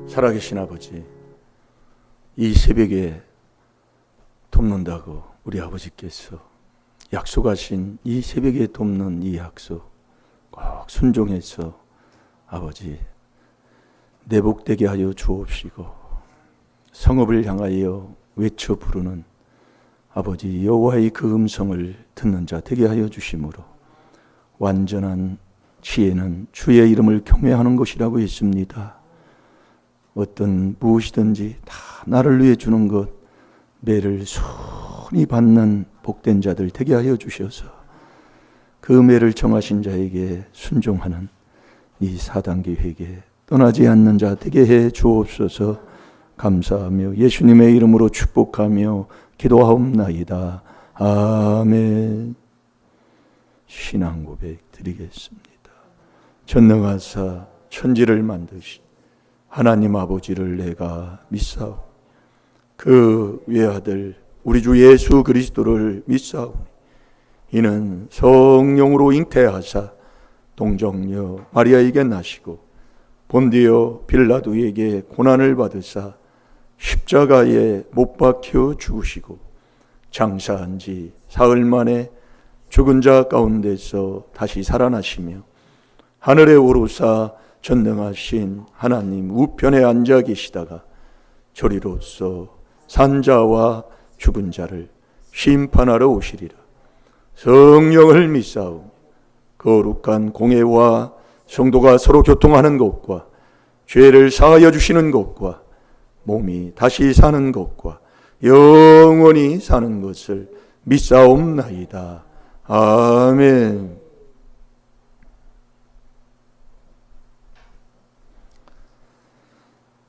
살아계신 아버지, 이 새벽에 돕는다고 우리 아버지께서 약속하신 이 새벽에 돕는 이 약속 꼭 순종해서 아버지 내복되게 하여 주옵시고, 성읍을 향하여 외쳐 부르는 아버지 여호와의 그 음성을 듣는 자 되게 하여 주심으로, 완전한 지혜는 주의 이름을 경외하는 것이라고 했습니다. 어떤 무엇이든지 다 나를 위해 주는 것, 매를 손이 받는 복된 자들 되게 하여 주셔서 그 매를 정하신 자에게 순종하는 이 4단계 회개 떠나지 않는 자 되게 해 주옵소서. 감사하며 예수님의 이름으로 축복하며 기도하옵나이다. 아멘. 신앙 고백 드리겠습니다. 전능하사 천지를 만드신 하나님 아버지를 내가 믿사오니, 그 외아들 우리 주 예수 그리스도를 믿사오니, 이는 성령으로 잉태하사 동정녀 마리아에게 나시고 본디오 빌라도에게 고난을 받으사 십자가에 못 박혀 죽으시고 장사한 지 사흘 만에 죽은 자 가운데서 다시 살아나시며 하늘에 오르사 전능하신 하나님 우편에 앉아 계시다가 저리로서 산자와 죽은 자를 심판하러 오시리라. 성령을 믿사오니 거룩한 공회와 성도가 서로 교통하는 것과 죄를 사하여 주시는 것과 몸이 다시 사는 것과 영원히 사는 것을 믿사옵나이다. 아멘.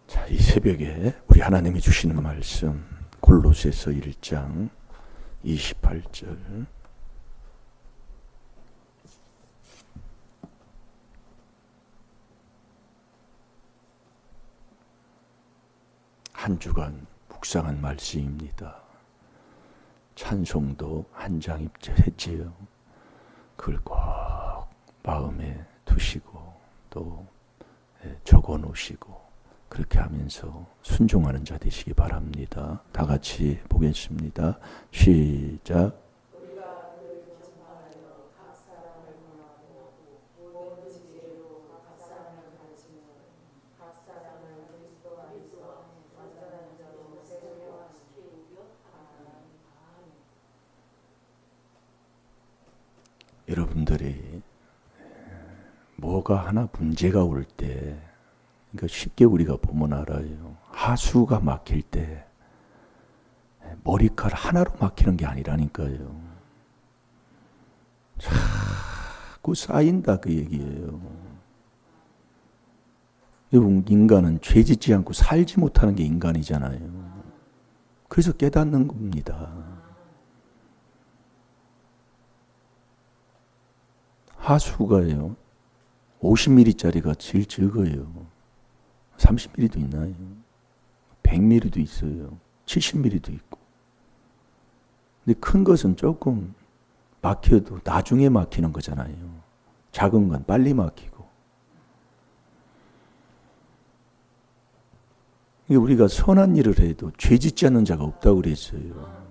자, 이 새벽에 우리 하나님이 주시는 말씀 골로새서 1장 28절. 한 주간 묵상한 말씀입니다. 찬송도 한 장 입절했지요. 그걸 꼭 마음에 두시고 또 적어 놓으시고 그렇게 하면서 순종하는 자 되시기 바랍니다. 다 같이 보겠습니다. 시작. 여러분들이 뭐가 하나 문제가 올 때, 그러니까 쉽게 우리가 보면 알아요. 하수가 막힐 때 머리카락 하나로 막히는 게 아니라니까요. 자꾸 쌓인다 그 얘기예요. 인간은 죄 짓지 않고 살지 못하는 게 인간이잖아요. 그래서 깨닫는 겁니다. 하수가요 50ml짜리가 제일 적어요. 30ml도 있나요? 100ml도 있어요. 70ml도 있고. 근데 큰 것은 조금 막혀도 나중에 막히는 거잖아요. 작은 건 빨리 막히고. 우리가 선한 일을 해도 죄 짓지 않는 자가 없다고 그랬어요.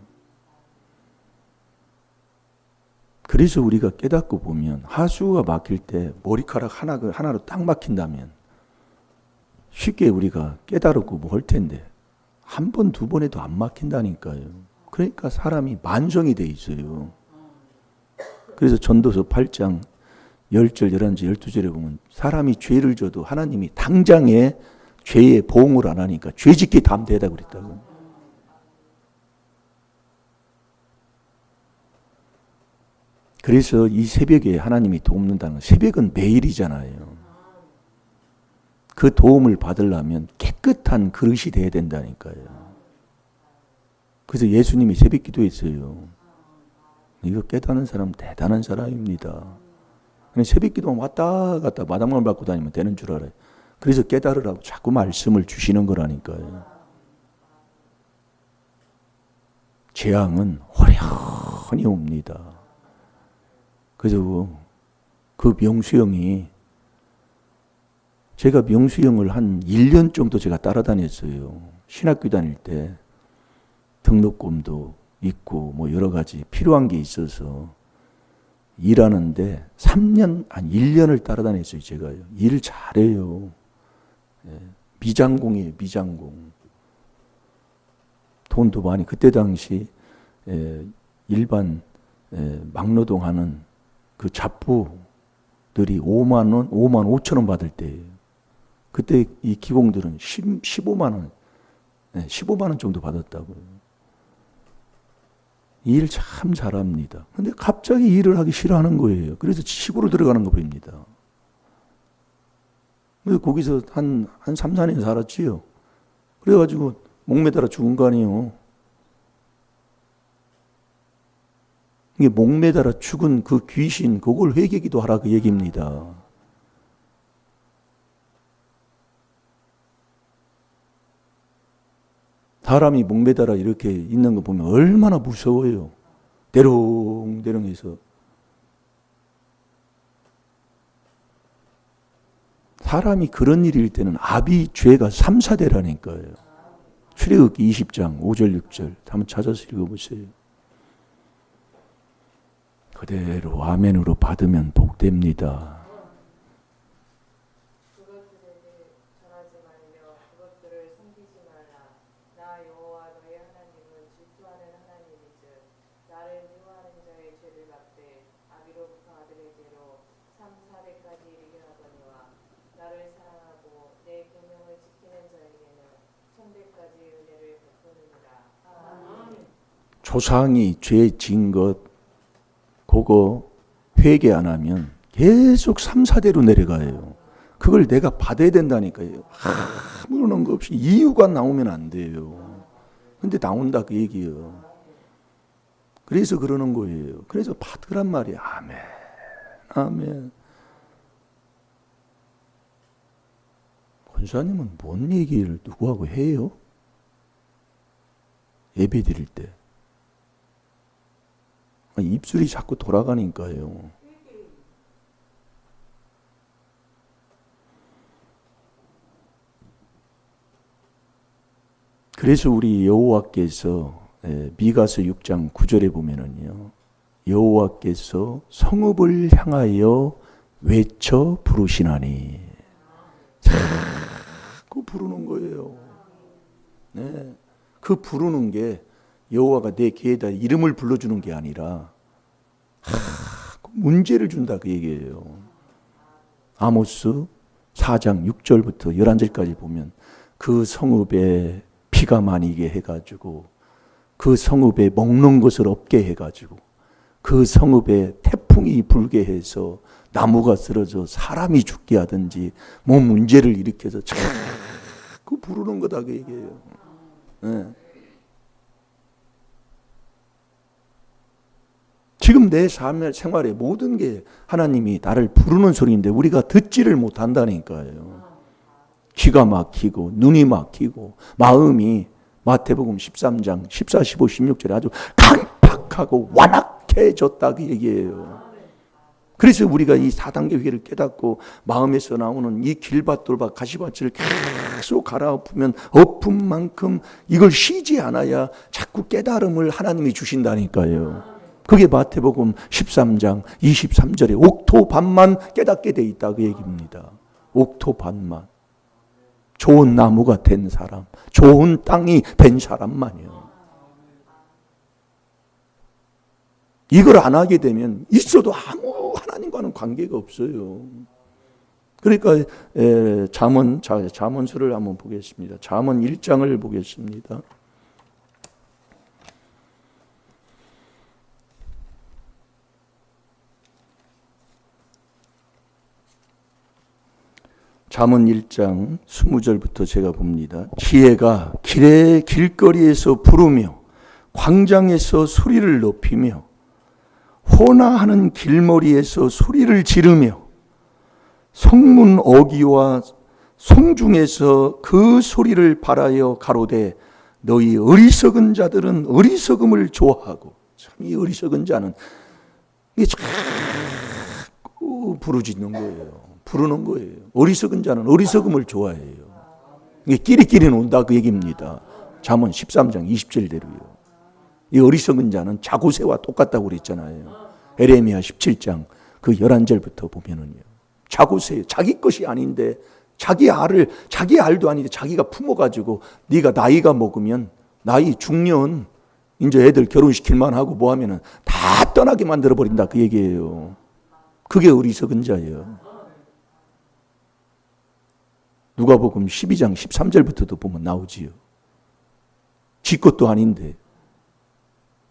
그래서 우리가 깨닫고 보면 하수가 막힐 때 머리카락 하나로 딱 막힌다면 쉽게 우리가 깨달았고 뭐 할 텐데 한 번, 두 번 해도 안 막힌다니까요. 그러니까 사람이 만성이 돼 있어요. 그래서 전도서 8장 10절, 11절, 12절에 보면 사람이 죄를 져도 하나님이 당장에 죄에 보응을 안 하니까 죄 짓기 담대하다고 그랬다고. 그래서 이 새벽에 하나님이 돕는다는 건, 새벽은 매일이잖아요. 그 도움을 받으려면 깨끗한 그릇이 돼야 된다니까요. 그래서 예수님이 새벽 기도했어요. 이거 깨닫는 사람 대단한 사람입니다. 새벽 기도만 왔다 갔다 마당만 밟고 다니면 되는 줄 알아요. 그래서 깨달으라고 자꾸 말씀을 주시는 거라니까요. 재앙은 호련히 옵니다. 그래서 그 명수 형이 제가 명수 형을 한 1년 정도 제가 따라다녔어요. 신학교 다닐 때 등록금도 있고 뭐 여러 가지 필요한 게 있어서 일하는데 3년, 한 1년을 따라다녔어요. 제가요. 일 잘해요. 미장공이에요. 미장공. 돈도 많이, 그때 당시 일반 막노동 하는 그 잡부들이 5만 원, 5만 5천 원 받을 때예요. 그때 이 기공들은 15만 원, 15만 원 정도 받았다고요. 일 참 잘합니다. 근데 갑자기 일을 하기 싫어하는 거예요. 그래서 시골로 들어가는 거 보입니다. 그래서 거기서 한 3, 4년 살았지요. 그래가지고 목매달아 죽은 거 아니에요. 이게 목매달아 죽은 그 귀신, 그걸 회개기도 하라 그 얘기입니다. 사람이 목매달아 이렇게 있는 거 보면 얼마나 무서워요. 대롱대롱해서. 사람이 그런 일일 때는 아비 죄가 3, 4대라니까요. 출애굽기 20장 5절 6절 한번 찾아서 읽어보세요. 그대로 아멘으로 받으면 복됩니다. 조상이 죄 진 것, 그거 회개 안 하면 계속 3, 4대로 내려가요. 그걸 내가 받아야 된다니까요. 아무런 거 없이 이유가 나오면 안 돼요. 근데 나온다 그 얘기예요. 그래서 그러는 거예요. 그래서 받으란 말이에요. 아멘. 아멘. 권사님은 뭔 얘기를 누구하고 해요? 예배 드릴 때. 입술이 자꾸 돌아가니까요. 그래서 우리 여호와께서 미가서 6장 9절에 보면은요. 여호와께서 성읍을 향하여 외쳐 부르시나니. 자꾸 부르는 거예요. 네. 그 부르는 게 여호와가 내 귀에다 이름을 불러주는 게 아니라 문제를 준다 그 얘기예요. 아모스 4장 6절부터 11절까지 보면 그 성읍에 비가 많이게 해가지고 그 성읍에 먹는 것을 없게 해가지고 그 성읍에 태풍이 불게 해서 나무가 쓰러져 사람이 죽게 하든지 뭐 문제를 일으켜서 자꾸 부르는 거다 그 얘기예요. 네. 지금 내 삶의 생활의 모든 게 하나님이 나를 부르는 소리인데 우리가 듣지를 못한다니까요. 기가 막히고 눈이 막히고 마음이 마태복음 13장 14, 15, 16절에 아주 강팍하고 완악해졌다 그 얘기예요. 그래서 우리가 이 4단계 회개를 깨닫고 마음에서 나오는 이 길밭돌밭 가시밭을 계속 갈아엎으면 엎은 만큼 이걸 쉬지 않아야 자꾸 깨달음을 하나님이 주신다니까요. 그게 마태복음 13장 23절에 옥토 반만 깨닫게 돼 있다 그 얘기입니다. 옥토 반만. 좋은 나무가 된 사람, 좋은 땅이 된 사람만이요. 이걸 안 하게 되면 있어도 아무 하나님과는 관계가 없어요. 그러니까 잠언서를 한번 보겠습니다. 잠언 1장을 보겠습니다. 잠언 1장 20절부터 제가 봅니다. 지혜가 길거리에서 부르며 광장에서 소리를 높이며 호나하는 길머리에서 소리를 지르며 성문 어귀와 성중에서 그 소리를 바라여 가로되 너희 어리석은 자들은 어리석음을 좋아하고. 참 이 어리석은 자는 이게 자꾸 부르짖는 거예요. 부르는 거예요. 어리석은 자는 어리석음을 좋아해요. 이게 끼리끼리 논다 그 얘기입니다. 잠언 13장 20절대로요. 이 어리석은 자는 자고새와 똑같다고 그랬잖아요. 에레미야 17장 그 11절부터 보면은요. 자고새, 자기 것이 아닌데 자기 알도 아닌데 자기가 품어가지고 네가 나이가 먹으면 나이 중년 이제 애들 결혼시킬만 하고 뭐 하면은 다 떠나게 만들어 버린다 그 얘기예요. 그게 어리석은 자예요. 누가복음 12장 13절부터도 보면 나오지요. 지 것도 아닌데.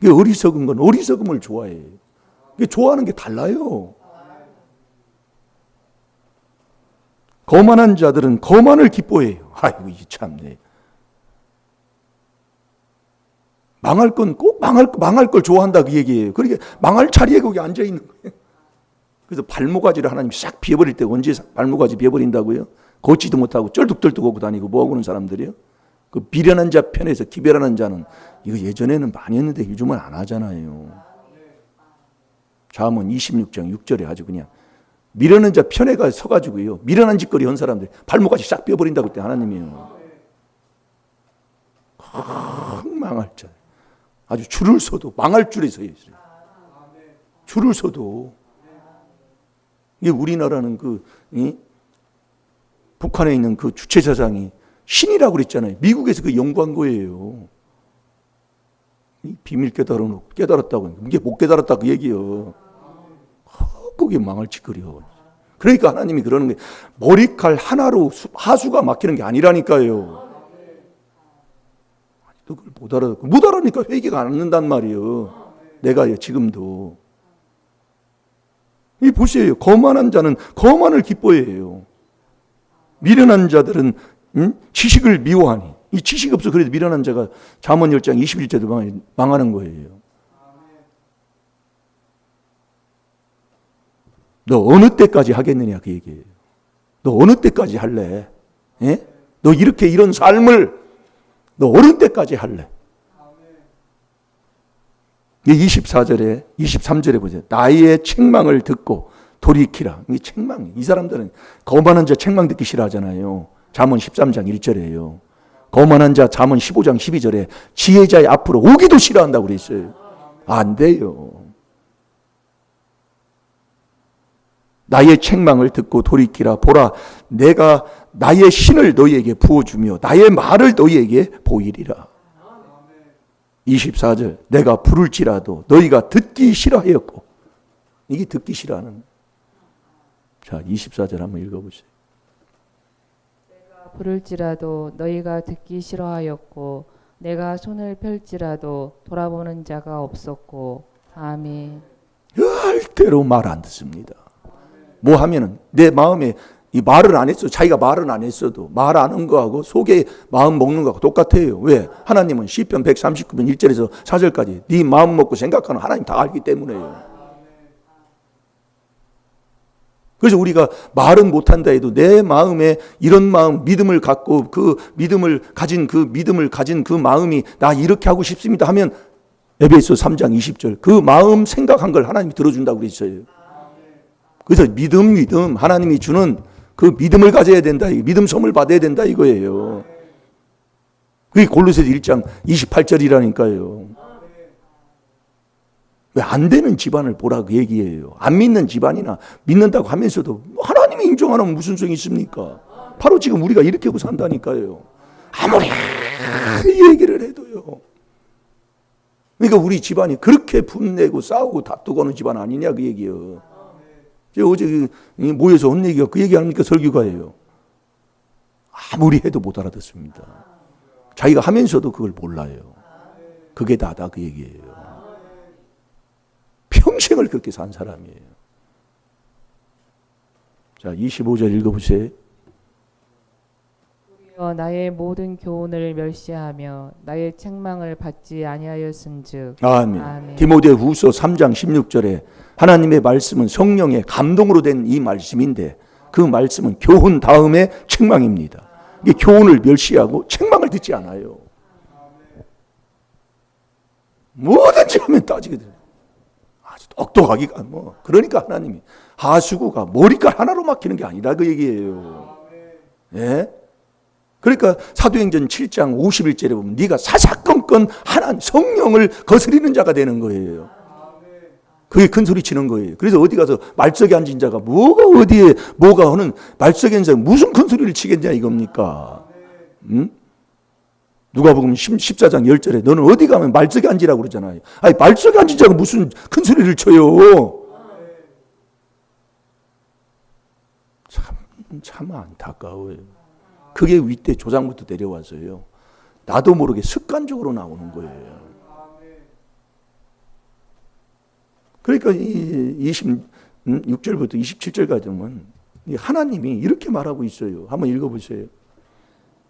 이게 어리석은 건 어리석음을 좋아해요. 이게 좋아하는 게 달라요. 거만한 자들은 거만을 기뻐해요. 아이고, 이 참네. 망할 건 꼭 망할 걸 좋아한다 그 얘기예요. 그러니까 망할 자리에 거기 앉아 있는 거예요. 그래서 발모가지를 하나님 싹 비워버릴 때 언제 발모가지 비워버린다고요? 걷지도 못하고 쩔뚝쩔뚝 오고 다니고 뭐 하고 는 사람들이요? 그 비련한 자 편에서 기별하는 자는 이거 예전에는 많이 했는데 요즘은 안 하잖아요. 잠언 26장 6절에 아주 그냥 미련한 자 편에 가 서가지고요. 미련한 짓거리 한 사람들 발목까지 싹 뼈버린다고 그때 하나님이요. 망할 자. 아주 줄을 서도 망할 줄에 서 있어요. 줄을 서도. 이게 우리나라는 북한에 있는 그 주체사상이 신이라고 그랬잖아요. 미국에서 그 연구한 거예요. 비밀 깨달았다고. 이게 못 깨달았다 그 얘기예요. 그게 망할 짓거리요. 그러니까 하나님이 그러는 게 머리칼 하나로 하수가 막히는 게 아니라니까요. 그걸 못 알아니까 회개가 안 는단 말이에요. 내가 지금도. 이 보세요. 거만한 자는 거만을 기뻐해요. 미련한 자들은 지식을 미워하니. 이 지식 없어 그래도 미련한 자가 잠언 10장 21절도 망하는 거예요. 너 어느 때까지 하겠느냐 그 얘기예요. 너 어느 때까지 할래? 예? 너 이런 삶을 너 어느 때까지 할래? 24절에 23절에 보세요. 나의 책망을 듣고 돌이키라. 이 책망. 이 사람들은 거만한 자 책망 듣기 싫어하잖아요. 잠언 13장 1절에요. 거만한 자 잠언 15장 12절에 지혜자의 앞으로 오기도 싫어한다고 그랬어요. 안 돼요. 나의 책망을 듣고 돌이키라. 보라, 내가 나의 신을 너희에게 부어주며 나의 말을 너희에게 보이리라. 24절, 내가 부를지라도 너희가 듣기 싫어하였고. 이게 듣기 싫어하는. 자, 24절 한번 읽어보세요. 내가 부를지라도 너희가 듣기 싫어하였고 내가 손을 펼지라도 돌아보는 자가 없었고. 아멘. 절대로 말 안 듣습니다. 뭐 하면은 내 마음에 이 말을 안 했어. 자기가 말은 안 했어도 말 안 한 거하고 속에 마음 먹는 거하고 똑같아요. 왜? 하나님은 시편 139편 1절에서 4절까지 네 마음 먹고 생각하는 하나님 다 알기 때문에요. 그래서 우리가 말은 못한다 해도 내 마음에 이런 마음, 믿음을 갖고 믿음을 가진 그 마음이 나 이렇게 하고 싶습니다 하면 에베소 3장 20절 그 마음 생각한 걸 하나님이 들어준다고 그랬어요. 그래서 믿음 하나님이 주는 그 믿음을 가져야 된다. 믿음 선물 받아야 된다 이거예요. 그게 골로새서 1장 28절이라니까요. 왜 안 되는 집안을 보라 그 얘기예요. 안 믿는 집안이나 믿는다고 하면서도 하나님이 인정 안 하면 무슨 소용이 있습니까? 바로 지금 우리가 이렇게 하고 산다니까요. 아무리 얘기를 해도요. 그러니까 우리 집안이 그렇게 분내고 싸우고 다투고 하는 집안 아니냐 그 얘기예요. 어제 모여서 온 얘기가 그 얘기 아닙니까? 설교가예요. 아무리 해도 못 알아듣습니다. 자기가 하면서도 그걸 몰라요. 그게 다다 그 얘기예요. 평생을 그렇게 산 사람이에요. 자, 25절 읽어보세요. 우리여 나의 모든 교훈을 멸시하며 나의 책망을 받지 아니하였은즉. 아멘. 아멘. 디모데후서 3장 16절에 하나님의 말씀은 성령의 감동으로 된 이 말씀인데 그 말씀은 교훈 다음에 책망입니다. 이게 교훈을 멸시하고 책망을 듣지 않아요. 뭐든지 하면 따지게 돼요. 아주 똑똑하기가 뭐. 그러니까 하나님이 하수구가 머리카락 하나로 막히는 게 아니라 그 얘기예요. 예? 그러니까 사도행전 7장 51절에 보면 네가 사사건건 하나님 성령을 거스리는 자가 되는 거예요. 그게 큰 소리 치는 거예요. 그래서 어디 가서 말석에 앉은 자가 뭐가 어디에 뭐가 하는 말석에 앉은 자가 무슨 큰 소리를 치겠냐 이겁니까? 응? 누가복음 14장 10절에 너는 어디 가면 말석에 앉으라고 그러잖아요. 아니 말석에 앉은 자가 무슨 큰 소리를 쳐요. 참 안타까워요. 그게 윗대 조상부터 내려와서요. 나도 모르게 습관적으로 나오는 거예요. 그러니까 이 26절부터 27절까지 보면 하나님이 이렇게 말하고 있어요. 한번 읽어보세요.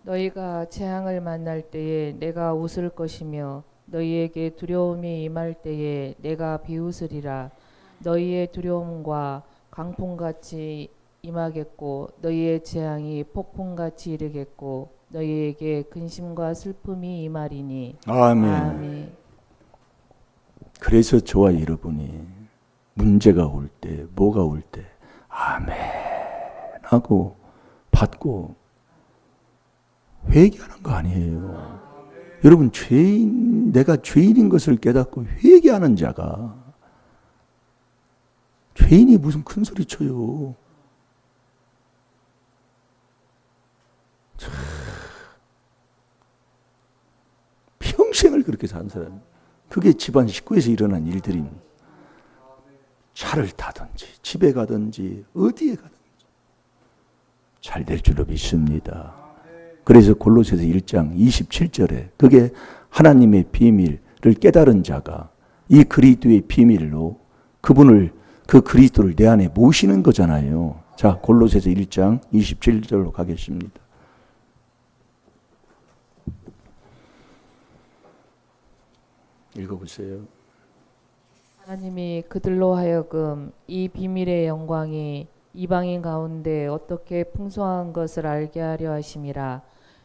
너희가 재앙을 만날 때에 내가 웃을 것이며 너희에게 두려움이 임할 때에 내가 비웃으리라. 너희의 두려움과 강풍같이 임하겠고 너희의 재앙이 폭풍같이 이르겠고 너희에게 근심과 슬픔이 임하리니. 아멘. 아멘. 그래서 저와 여러분이 문제가 올 때, 뭐가 올 때 아멘 하고 받고 회개하는 거 아니에요. 여러분 내가 죄인인 것을 깨닫고 회개하는 자가 죄인이 무슨 큰 소리 쳐요. 평생을 그렇게 산 사람. 그게 집안 식구에서 일어난 일들인 차를 타든지 집에 가든지 어디에 가든지 잘 될 줄로 믿습니다. 그래서 골로새서 1장 27절에 그게 하나님의 비밀을 깨달은 자가 이 그리스도의 비밀로 그분을 그 그리스도를 내 안에 모시는 거잖아요. 자, 골로새서 1장 27절로 가겠습니다. 읽어보세요. 하나님이 그들로 하여금 이 비밀의 영광이 이방인 가운데 어떻게 풍성한 것을 알게 하려 하심이라.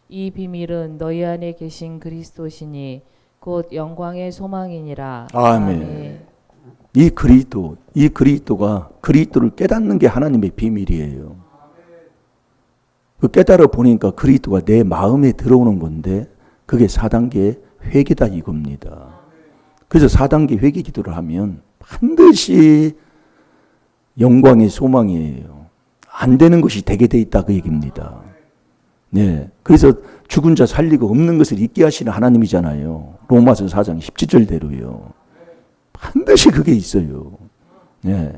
이 비밀은 너희 안에 계신 그리스도시니 곧 영광의 소망이니라. 아멘. 이 그리스도가 그리스도를 깨닫는 게 하나님의 비밀이에요. 그 깨달아 보니까 그리스도가 내 마음에 들어오는 건데 그게 4단계 회개다 이겁니다. 그래서 4단계 회개 기도를 하면 반드시 영광의 소망이에요. 안 되는 것이 되게 돼 있다 그 얘기입니다. 네. 그래서 죽은 자 살리고 없는 것을 잊게 하시는 하나님이잖아요. 로마서 4장 17절대로요. 반드시 그게 있어요. 네.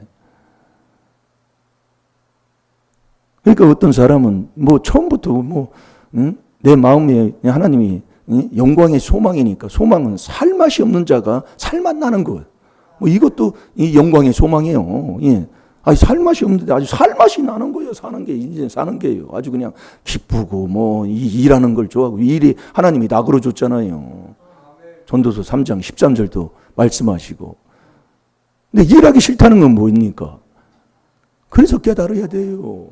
그러니까 어떤 사람은 뭐 처음부터 내 마음에 하나님이 영광의 소망이니까 소망은 살맛이 없는 자가 살맛 나는 것. 뭐 이것도 이 영광의 소망이에요. 예. 아니 살맛이 없는데 아주 살맛이 나는 거예요. 사는 게 이제 사는 게요. 아주 그냥 기쁘고 뭐 일하는 걸 좋아하고 일이 하나님이 낙으로 줬잖아요. 전도서 3장 13절도 말씀하시고. 근데 일하기 싫다는 건 뭡니까? 그래서 깨달아야 돼요.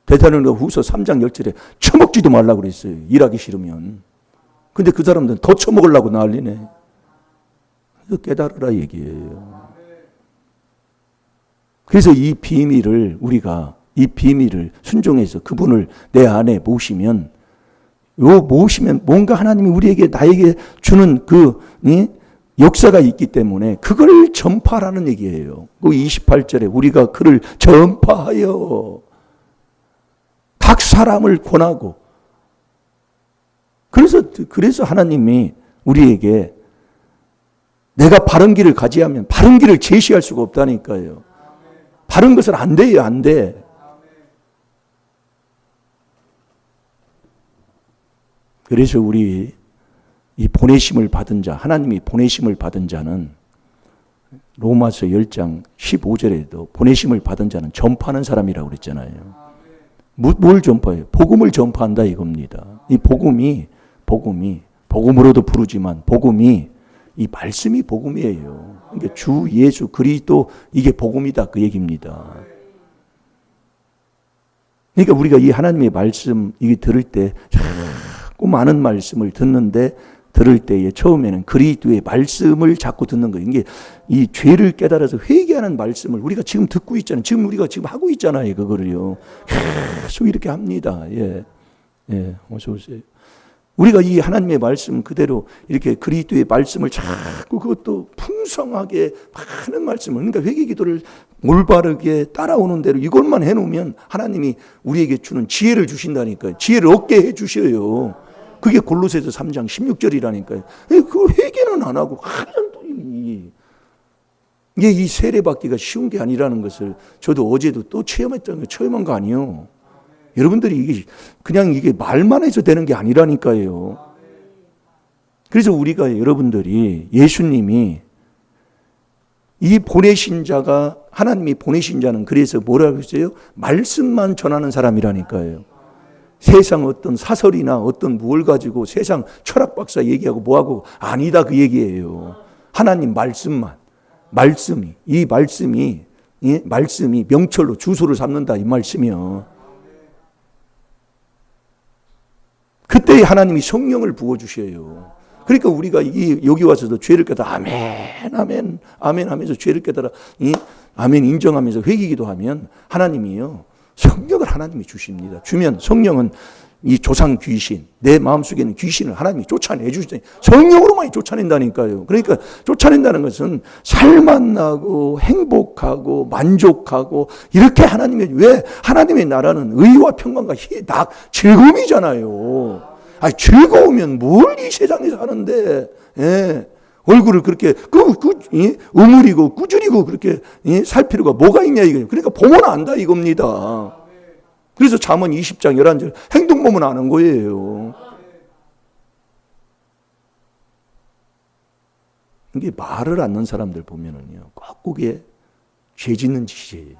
데살로니가 후서 3장 10절에 처먹지도 말라고 그랬어요. 일하기 싫으면. 근데 그 사람들은 더 처먹으려고 난리네. 그래서 깨달으라 얘기예요. 그래서 이 비밀을 순종해서 그분을 내 안에 모시면 뭔가 하나님이 나에게 주는 그 역사가 있기 때문에 그걸 전파하라는 얘기예요. 그 28절에 우리가 그를 전파하여 각 사람을 권하고 그래서 하나님이 우리에게 내가 바른 길을 가지하면 바른 길을 제시할 수가 없다니까요. 바른 것은 안 돼요, 안 돼. 그래서 우리 이 보내심을 받은 자, 하나님이 보내심을 받은 자는 로마서 10장 15절에도 보내심을 받은 자는 전파하는 사람이라고 그랬잖아요. 뭘 전파해요? 복음을 전파한다 이겁니다. 이 복음으로도 부르지만 이 말씀이 복음이에요. 그러니까 주 예수 그리스도 이게 복음이다 그 얘기입니다. 그러니까 우리가 이 하나님의 말씀 이게 들을 때 자꾸 많은 말씀을 듣는데 들을 때에 처음에는 그리스도의 말씀을 자꾸 듣는 거예요. 이게 이 죄를 깨달아서 회개하는 말씀을 우리가 지금 듣고 있잖아요. 지금 우리가 지금 하고 있잖아요. 그거를요. 계속 이렇게 합니다. 예. 예. 어서 오세요. 우리가 이 하나님의 말씀 그대로 이렇게 그리스도의 말씀을 자꾸 그것도 풍성하게 많은 말씀을, 그러니까 회개 기도를 올바르게 따라오는 대로 이것만 해놓으면 하나님이 우리에게 주는 지혜를 주신다니까요. 지혜를 얻게 해주셔요. 그게 골로새서 3장 16절이라니까요. 그 회개는 안 하고 하면 또 이게 이 세례받기가 쉬운 게 아니라는 것을 저도 어제도 또 체험한 거 아니에요. 여러분들이 이게 그냥 이게 말만 해서 되는 게 아니라니까요. 그래서 우리가 여러분들이 예수님이 이 보내신 자가 하나님이 보내신 자는 그래서 뭐라고 했어요? 말씀만 전하는 사람이라니까요. 세상 어떤 사설이나 어떤 뭘 가지고 세상 철학 박사 얘기하고 뭐하고 아니다 그 얘기예요. 하나님 말씀만. 이 말씀이 명철로 주소를 삼는다 이 말씀이요. 그때 하나님이 성령을 부어주셔요. 그러니까 우리가 여기 와서도 죄를 깨달아 아멘 아멘 아멘 하면서 죄를 깨달아 아멘 인정하면서 회개기도 하면 하나님이요 성령을 하나님이 주십니다. 주면 성령은 이 조상 귀신, 내 마음속에 있는 귀신을 하나님이 쫓아내 주시잖아요. 성령으로만 쫓아낸다니까요. 그러니까 쫓아낸다는 것은 살만나고 행복하고 만족하고 이렇게 왜 하나님의 나라는 의와 평강과 즐거움이잖아요. 즐거우면 뭘 이 세상에서 하는데, 예. 얼굴을 그렇게 우물이고 꾸준히고 그렇게 살 필요가 뭐가 있냐 이거예요. 그러니까 보면 안다 이겁니다. 그래서 잠언 20장 11절 행동 보면 아는 거예요. 이게 말을 않는 사람들 보면은요, 꼭 그게 죄 짓는 짓이에요.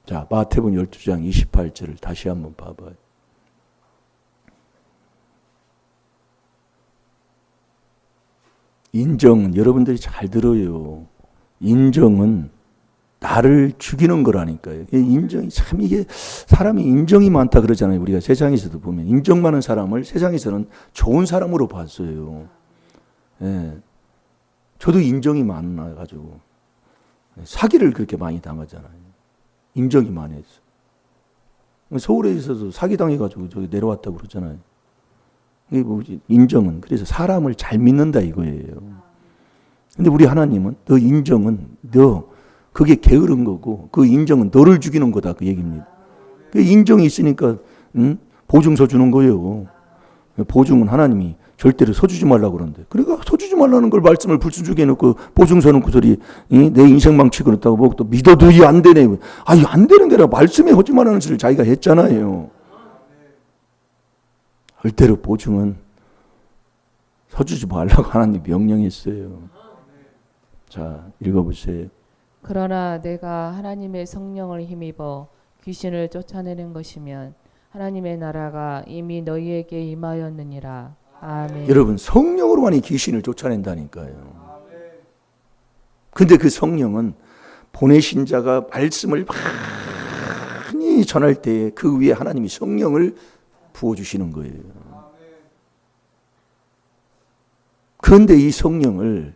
자, 마태복음 12장 28절을 다시 한번 봐봐요. 인정은 여러분들이 잘 들어요. 인정은 나를 죽이는 거라니까요. 인정이 참 이게 사람이 인정이 많다 그러잖아요. 우리가 세상에서도 보면 인정 많은 사람을 세상에서는 좋은 사람으로 봤어요. 예. 저도 인정이 많아가지고 사기를 그렇게 많이 당하잖아요. 인정이 많아서. 서울에서도 사기 당해가지고 저기 내려왔다고 그러잖아요. 이게 뭐지? 인정은 그래서 사람을 잘 믿는다 이거예요. 근데 우리 하나님은 너 인정은 그게 게으른 거고 그 인정은 너를 죽이는 거다 그 얘기입니다. 그 인정이 있으니까 보증서 주는 거예요. 보증은 하나님이 절대로 서주지 말라고 그러는데 그러니까 서주지 말라는 걸 말씀을 불순종해 놓고 보증서 놓고 소리 내 인생 망치고 그렇다고 뭐 또 믿어도 이 안 되네. 안 되는 게 아니라 말씀에 하지 말라는 짓을 자기가 했잖아요. 절대로 보증은 서주지 말라고 하나님 명령했어요. 자, 읽어보세요. 그러나 내가 하나님의 성령을 힘입어 귀신을 쫓아내는 것이면 하나님의 나라가 이미 너희에게 임하였느니라. 아멘. 여러분 성령으로만 이 귀신을 쫓아낸다니까요. 근데 그 성령은 보내신 자가 말씀을 많이 전할 때에 그 위에 하나님이 성령을 부어주시는 거예요. 그런데 이 성령을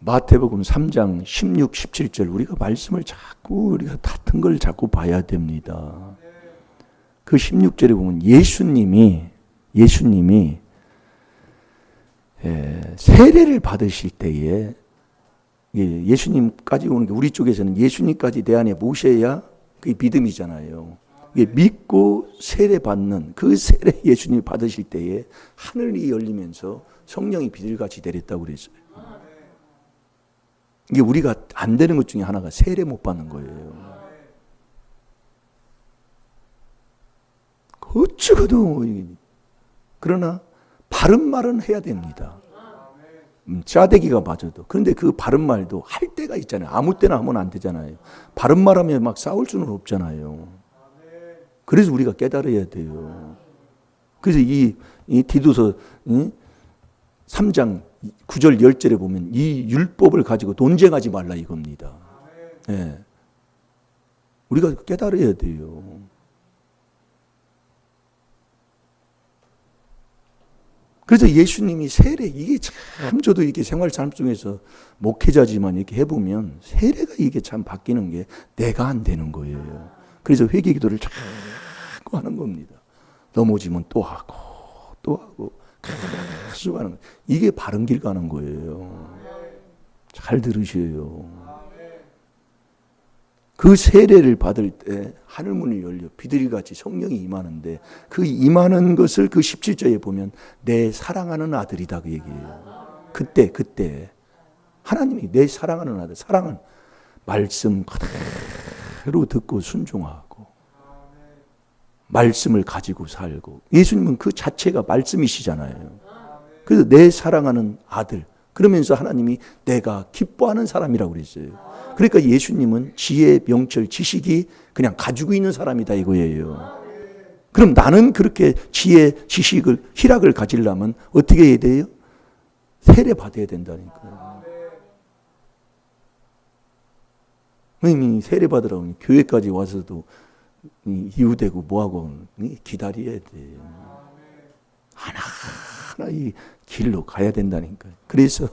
마태복음 3장 16, 17절 우리가 말씀을 자꾸 우리가 같은 걸 자꾸 봐야 됩니다. 그 16절에 보면 예수님이 세례를 받으실 때에 예수님까지 오는 게 우리 쪽에서는 예수님까지 내 안에 모셔야 그게 믿음이잖아요. 믿고 세례 받는 그 세례 예수님이 받으실 때에 하늘이 열리면서 성령이 비둘같이 내렸다고 그랬어요. 이게 우리가 안 되는 것 중에 하나가 세례 못 받는 거예요. 어쩌고도 그러나 바른 말은 해야 됩니다. 짜대기가 맞아도. 그런데 그 바른 말도 할 때가 있잖아요. 아무 때나 하면 안 되잖아요. 바른 말하면 막 싸울 수는 없잖아요. 그래서 우리가 깨달아야 돼요. 그래서 이 디도서 3장 9절 10절에 보면 이 율법을 가지고 논쟁하지 말라 이겁니다. 네. 우리가 깨달아야 돼요. 그래서 예수님이 세례, 이게 참 저도 이렇게 생활 삶 속에서 목회자지만 이렇게 해보면 세례가 이게 참 바뀌는 게 내가 안 되는 거예요. 그래서 회개 기도를 자꾸 하는 겁니다. 넘어지면 또 하고 또 하고 계속 하는 거예요. 이게 바른 길 가는 거예요. 잘 들으셔요. 그 세례를 받을 때 하늘문이 열려 비둘기같이 성령이 임하는데 그 임하는 것을 그 17절에 보면 내 사랑하는 아들이다 그 얘기예요. 그때 하나님이 내 사랑하는 아들, 사랑은 말씀 그대로 듣고 순종하고 말씀을 가지고 살고, 예수님은 그 자체가 말씀이시잖아요. 그래서 내 사랑하는 아들, 그러면서 하나님이 내가 기뻐하는 사람이라고 그랬어요. 그러니까 예수님은 지혜, 명철, 지식이 그냥 가지고 있는 사람이다 이거예요. 그럼 나는 그렇게 지혜, 지식을, 희락을 가지려면 어떻게 해야 돼요? 세례 받아야 된다니까요. 세례 받으라고 교회까지 와서도 이유되고 뭐하고 기다려야 돼요. 하나하나 이 길로 가야 된다니까요. 그래서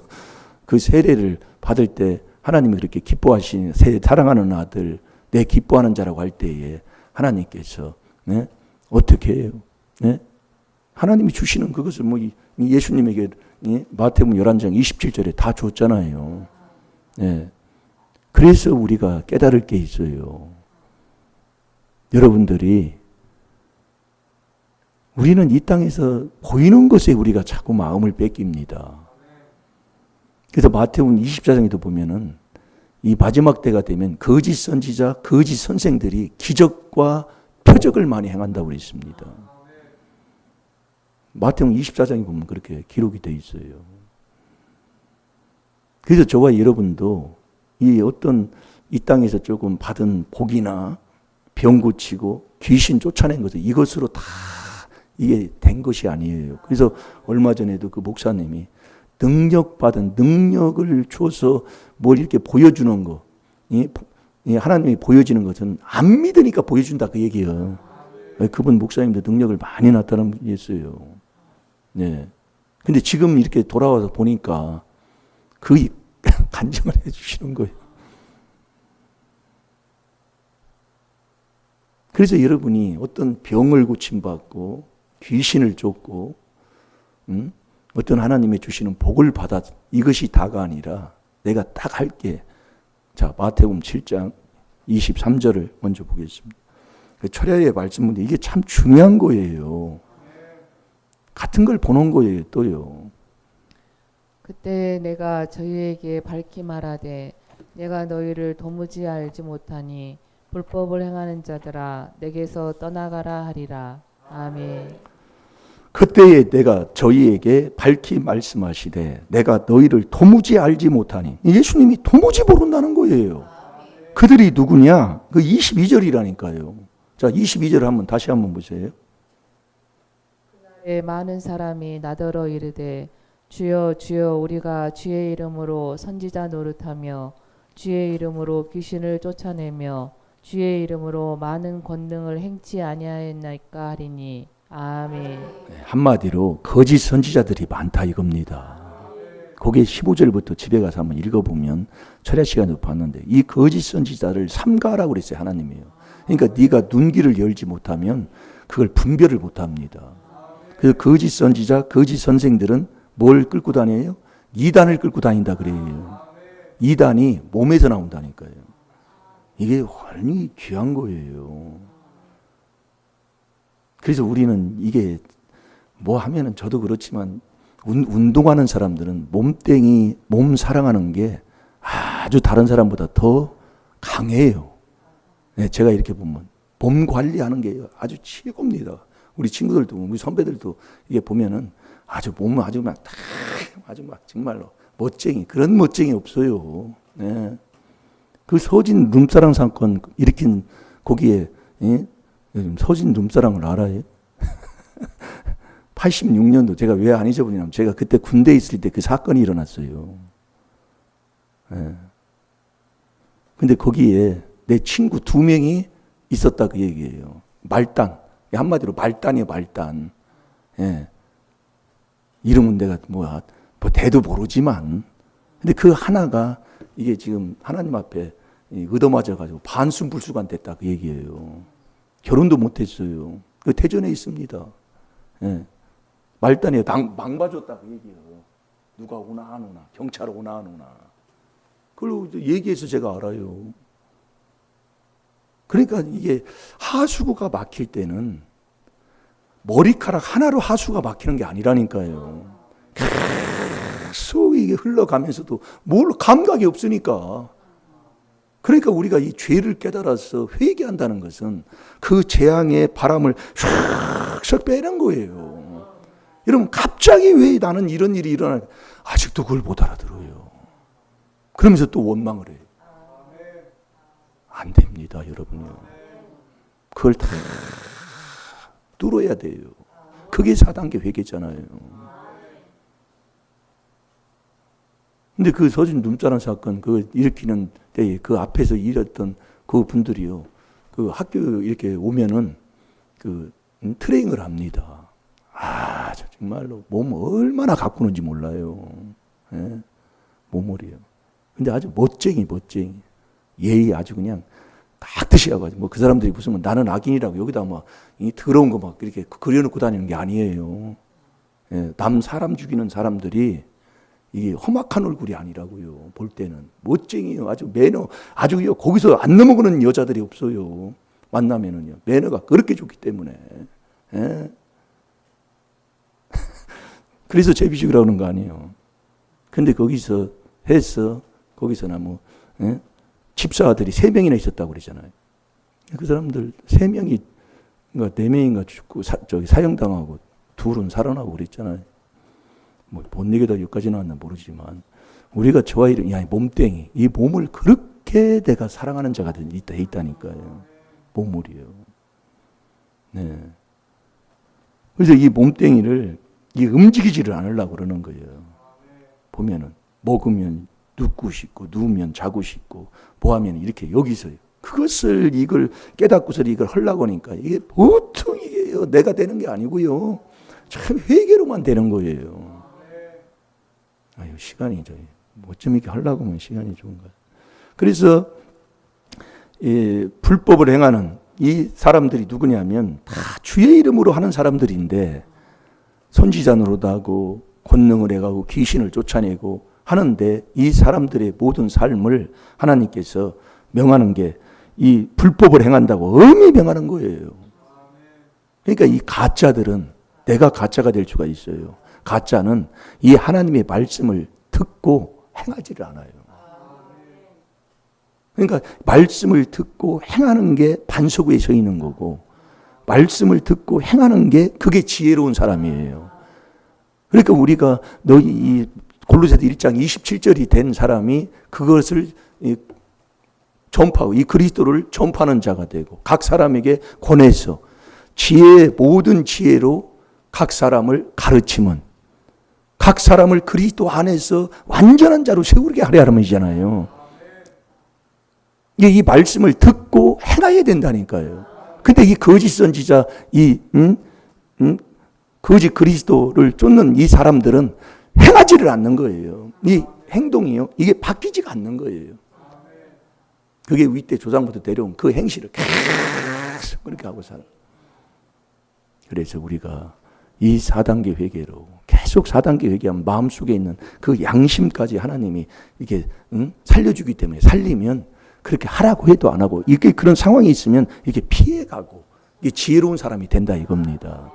그 세례를 받을 때 하나님이 그렇게 기뻐하시는, 사랑하는 아들, 내 기뻐하는 자라고 할 때에 하나님께서 어떻게 해요? 하나님이 주시는 그것을 뭐 예수님에게 마태복음 11장 27절에 다 줬잖아요. 그래서 우리가 깨달을 게 있어요. 여러분들이, 우리는 이 땅에서 보이는 것에 우리가 자꾸 마음을 뺏깁니다. 그래서 마태복음 24장에도 보면은 이 마지막 때가 되면 거짓 선지자, 거짓 선생들이 기적과 표적을 많이 행한다고 그랬습니다. 마태복음 24장에 보면 그렇게 기록이 되어 있어요. 그래서 저와 여러분도 이 어떤 이 땅에서 조금 받은 복이나 병 고치고 귀신 쫓아낸 것을 이것으로 다 이게 된 것이 아니에요. 그래서 얼마 전에도 그 목사님이 능력받은, 능력을 줘서 뭘 이렇게 보여주는 거, 하나님이 보여지는 것은 안 믿으니까 보여준다 그 얘기예요. 그분 목사님도 능력을 많이 나타낸 분이었어요. 네. 근데 지금 이렇게 돌아와서 보니까 그 간증을 해주시는 거예요. 그래서 여러분이 어떤 병을 고침받고 귀신을 쫓고 어떤 하나님의 주시는 복을 받아, 이것이 다가 아니라 내가 딱 할게. 자, 마태복음 7장 23절을 먼저 보겠습니다. 철야의 말씀인데 이게 참 중요한 거예요. 같은 걸 보는 거예요, 또요. 그때 내가 저희에게 밝히 말하되 내가 너희를 도무지 알지 못하니 불법을 행하는 자들아 내게서 떠나가라 하리라. 아멘. 그때에 내가 저희에게 밝히 말씀하시되 내가 너희를 도무지 알지 못하니, 예수님이 도무지 모른다는 거예요. 그들이 누구냐? 그 22절이라니까요. 자, 22절 다시 한번 보세요. 그날에 많은 사람이 나더러 이르되 주여 주여 우리가 주의 이름으로 선지자 노릇하며 주의 이름으로 귀신을 쫓아내며 주의 이름으로 많은 권능을 행치 아니하였나이까 하리니. 아멘. 한마디로 거짓 선지자들이 많다 이겁니다. 거기에 15절부터 집에 가서 한번 읽어보면 철야 시간에도 봤는데 이 거짓 선지자를 삼가라고 그랬어요, 하나님이요. 그러니까 네가 눈길을 열지 못하면 그걸 분별을 못합니다. 그래서 거짓 선지자, 거짓 선생들은 뭘 끌고 다녀요? 이단을 끌고 다닌다 그래요. 이단이 몸에서 나온다니까요. 이게 완전히 귀한 거예요. 그래서 우리는 이게 뭐 하면은 저도 그렇지만 운동하는 사람들은 몸 사랑하는 게 아주 다른 사람보다 더 강해요. 네, 제가 이렇게 보면 몸 관리하는 게 아주 최고입니다. 우리 친구들도, 우리 선배들도 이게 보면은 아주 몸은 아주 막 정말로 멋쟁이, 그런 멋쟁이 없어요. 네. 그 서진 룸사랑 사건 일으킨 거기에, 서진 룸사랑을 알아요? 86년도 제가 왜 안 잊어버리냐면 제가 그때 군대에 있을 때 그 사건이 일어났어요. 네. 근데 거기에 내 친구 2명이 있었다 그 얘기예요. 말단. 한마디로 말단이에요, 말단. 예. 이름은 내가 뭐 대도 모르지만, 근데 그 하나가 이게 지금 하나님 앞에 얻어맞아가지고 반순불수간 됐다 그 얘기예요. 결혼도 못했어요. 그 태전에 있습니다. 예. 말단에 망봐줬다 그 얘기예요. 누가 오나 안 오나, 경찰 오나 안 오나. 그걸 얘기해서 제가 알아요. 그러니까 이게 하수구가 막힐 때는 머리카락 하나로 하수가 막히는 게 아니라니까요. 계속 이게 흘러가면서도 뭘 감각이 없으니까. 그러니까 우리가 이 죄를 깨달아서 회개한다는 것은 그 재앙의 바람을 샥샥 빼는 거예요. 여러분, 갑자기 왜 나는 이런 일이 일어나? 아직도 그걸 못 알아들어요. 그러면서 또 원망을 해요. 안 됩니다, 여러분요. 그걸 다 뚫어야 돼요. 그게 4단계 회개잖아요. 근데 그 서준 눈자란 사건 그 일으키는 때에 그 앞에서 일했던 그 분들이요, 그 학교 이렇게 오면은 그 트레이닝을 합니다. 아, 정말로 몸 얼마나 가꾸는지 몰라요. 예? 몸머리요. 근데 아주 멋쟁이. 예의 아주 그냥 깍듯이 해가지고, 뭐 그 사람들이 무슨 나는 악인이라고 여기다 막 이 더러운 거 막 이렇게 그려놓고 다니는 게 아니에요. 예, 남 사람 죽이는 사람들이 이게 험악한 얼굴이 아니라고요. 볼 때는 멋쟁이요. 아주 매너, 아주 거기서 안 넘어가는 여자들이 없어요. 만나면은요. 매너가 그렇게 좋기 때문에. 예? 그래서 제비죽이라고 그러는 거 아니에요. 근데 거기서 해서 거기서나 뭐 예? 집사들이 3명이나 있었다고 그러잖아요. 그 사람들 3명이 그러니까 4명인가 죽고 사형당하고 2은 살아나고 그랬잖아요. 뭐 못 얘기다 여기까지 나왔나 모르지만 우리가 저와 이런 몸뚱이, 이 몸을 그렇게 내가 사랑하는 자가 있다니까요. 몸물이에요. 네. 그래서 이 몸뚱이를 움직이지를 않으려고 그러는 거예요. 보면은 먹으면 눕고 싶고 누우면 자고 싶고 뭐 하면 이렇게 여기서 그것을 이걸 깨닫고서 이걸 하려고 하니까 이게 보통 이게 내가 되는 게 아니고요. 참 회개로만 되는 거예요. 아유, 시간이 어쩜 이렇게 하려고 하면 시간이 좋은가. 그래서 이 불법을 행하는 이 사람들이 누구냐면 다 주의 이름으로 하는 사람들인데 선지자 노릇하고 권능을 해가고 귀신을 쫓아내고 하는데 이 사람들의 모든 삶을 하나님께서 명하는 게 이 불법을 행한다고 엄히 명하는 거예요. 그러니까 이 가짜들은 내가 가짜가 될 수가 있어요. 가짜는 이 하나님의 말씀을 듣고 행하지를 않아요. 그러니까 말씀을 듣고 행하는 게 반석 위에 서 있는 거고 말씀을 듣고 행하는 게 그게 지혜로운 사람이에요. 그러니까 우리가 이 골로새서 1장 27절이 된 사람이 그것을 전파하고 이 그리스도를 전파하는 자가 되고 각 사람에게 권해서 모든 지혜로 각 사람을 가르치면 각 사람을 그리스도 안에서 완전한 자로 세우게 하려 함이잖아요. 이 말씀을 듣고 행해야 된다니까요. 근데 이 거짓 선지자, 거짓 그리스도를 쫓는 이 사람들은 행하지를 않는 거예요. 이 행동이요, 이게 바뀌지가 않는 거예요. 그게 윗대 조상부터 내려온 그 행실을 계속 그렇게 하고 살아요. 그래서 우리가 이 4단계 회개로 계속 4단계 회개하면 마음속에 있는 그 양심까지 하나님이 이렇게 살려주기 때문에 살리면 그렇게 하라고 해도 안 하고 이렇게 그런 상황이 있으면 이렇게 피해가고 이게 지혜로운 사람이 된다 이겁니다.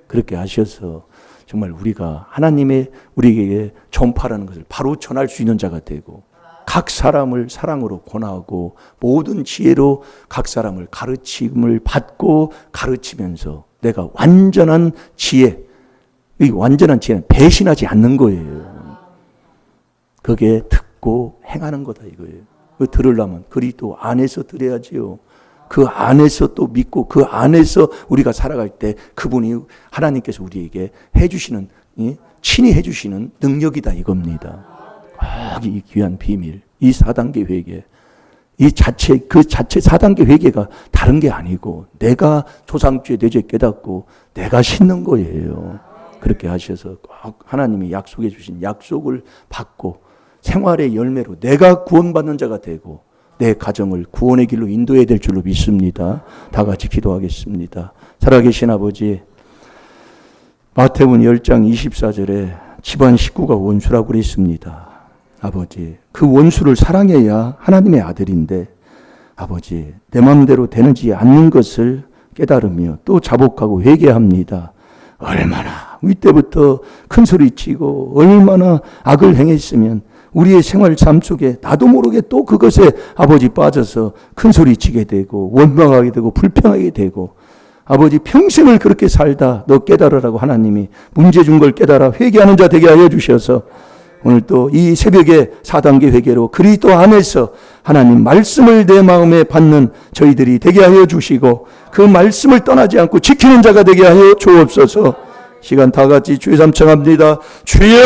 그렇게 하셔서 정말 우리가 하나님의 우리에게 전파라는 것을 바로 전할 수 있는 자가 되고 각 사람을 사랑으로 권하고 모든 지혜로 각 사람을 가르침을 받고 가르치면서 내가 완전한 지혜, 이 완전한 지혜는 배신하지 않는 거예요. 그게 듣고 행하는 거다 이거예요. 그 들으려면 그리스도 안에서 들어야지요. 그 안에서 또 믿고 그 안에서 우리가 살아갈 때 그분이 하나님께서 우리에게 해주시는 친히 해주시는 능력이다 이겁니다. 이 귀한 비밀, 이 4단계 회개, 그 자체 4단계 회개가 다른 게 아니고 내가 조상죄 내죄 깨닫고 내가 씻는 거예요. 그렇게 하셔서 꼭 하나님이 약속해 주신 약속을 받고 생활의 열매로 내가 구원받는 자가 되고 내 가정을 구원의 길로 인도해야 될 줄로 믿습니다. 다 같이 기도하겠습니다. 살아계신 아버지, 마태복음 10장 24절에 집안 식구가 원수라고 그랬습니다. 아버지, 그 원수를 사랑해야 하나님의 아들인데 아버지, 내 마음대로 되는지 않는 것을 깨달으며 또 자복하고 회개합니다. 얼마나 윗때부터 큰 소리치고 얼마나 악을 행했으면 우리의 생활 삶 속에 나도 모르게 또 그것에 아버지 빠져서 큰 소리치게 되고 원망하게 되고 불평하게 되고 아버지 평생을 그렇게 살다 너 깨달으라고 하나님이 문제 준 걸 깨달아 회개하는 자 되게 하여 주셔서 오늘 또 이 새벽에 4단계 회개로 그리스도 안에서 하나님 말씀을 내 마음에 받는 저희들이 되게 하여 주시고 그 말씀을 떠나지 않고 지키는 자가 되게 하여 주옵소서. 시간 다 같이 주의 삼청합니다. 주여!